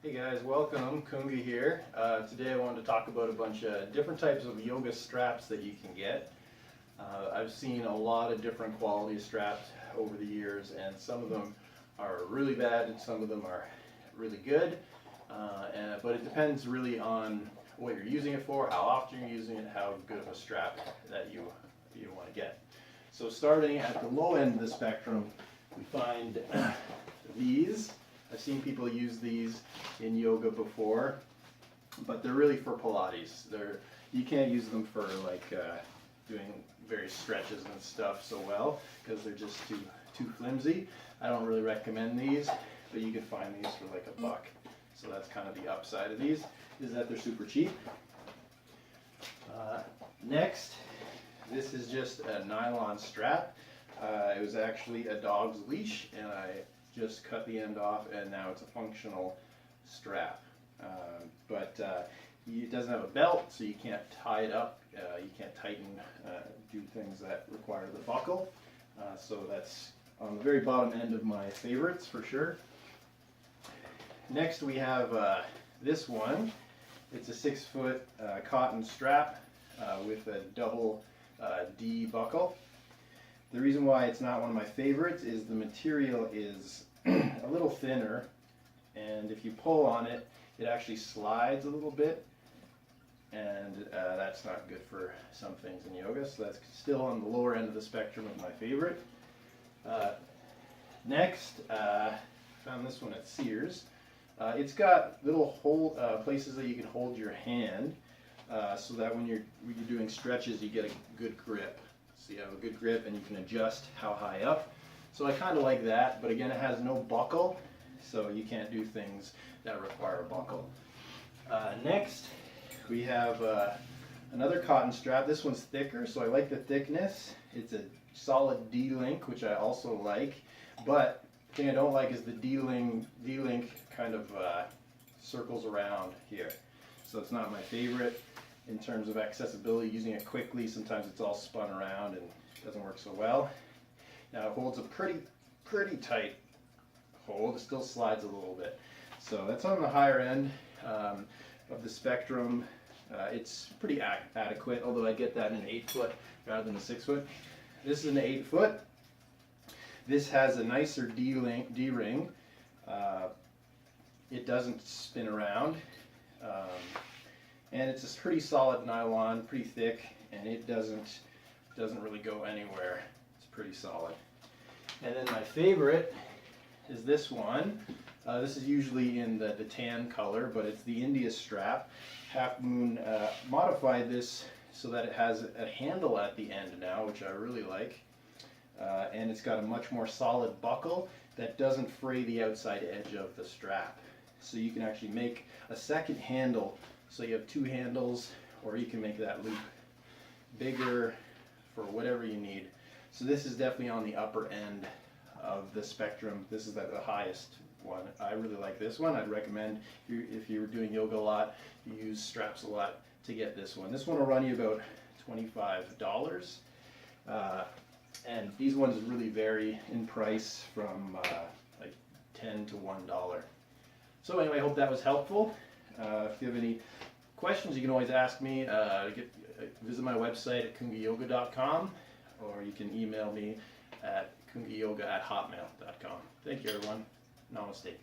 Hey guys, welcome. Kunga here. Today I wanted to talk about a bunch of different types of yoga straps that you can get. I've seen a lot of different quality straps over the years, and some of them are really bad and some of them are really good. But it depends really on what you're using it for, how often you're using it, how good of a strap that you want to get. So starting at the low end of the spectrum, we find these. I've seen people use these in yoga before, but they're really for Pilates. You can't use them for doing various stretches and stuff so well because they're just too flimsy. I don't really recommend these, but you can find these for like $1. So that's kind of the upside of these, is that they're super cheap. Next, this is just a nylon strap. It was actually a dog's leash, and I just cut the end off, and now it's a functional strap. It doesn't have a belt, so you can't tie it up. You can't tighten, do things that require the buckle. So that's on the very bottom end of my favorites for sure. Next we have this one. It's a 6-foot cotton strap with a double D buckle. The reason why it's not one of my favorites is the material is a little thinner, and if you pull on it, it actually slides a little bit, and that's not good for some things in yoga, so that's still on the lower end of the spectrum of my favorite. Next, found this one at Sears. It's got little places that you can hold your hand so that when you're doing stretches you get a good grip. So you have a good grip and you can adjust how high up. So I kind of like that, but again it has no buckle, so you can't do things that require a buckle. Next we have another cotton strap. This one's thicker, so I like the thickness. It's a solid D-link, which I also like, but the thing I don't like is the D-link kind of circles around here. So it's not my favorite in terms of accessibility, using it quickly. Sometimes it's all spun around and doesn't work so well. Now it holds a pretty tight hold. It still slides a little bit. So that's on the higher end of the spectrum. It's pretty adequate, although I get that in an 8-foot rather than a 6-foot. This is an 8-foot. This has a nicer D-ring. It doesn't spin around. And it's a pretty solid nylon, pretty thick, and it doesn't really go anywhere. It's pretty solid. And then my favorite is this one. This is usually in the tan color, but it's the India strap. Half Moon modified this so that it has a handle at the end now, which I really like. And it's got a much more solid buckle that doesn't fray the outside edge of the strap. So you can actually make a second handle, so you have 2 handles, or you can make that loop bigger for whatever you need. So this is definitely on the upper end of the spectrum. This is the highest one. I really like this one. I'd recommend if you're doing yoga a lot, you use straps a lot, to get this one. This one will run you about $25. And these ones really vary in price from like $10 to $1. So anyway, I hope that was helpful. If you have any questions, you can always ask me. Visit my website at kungayoga.com, or you can email me at kungayoga@hotmail.com. Thank you, everyone. Namaste.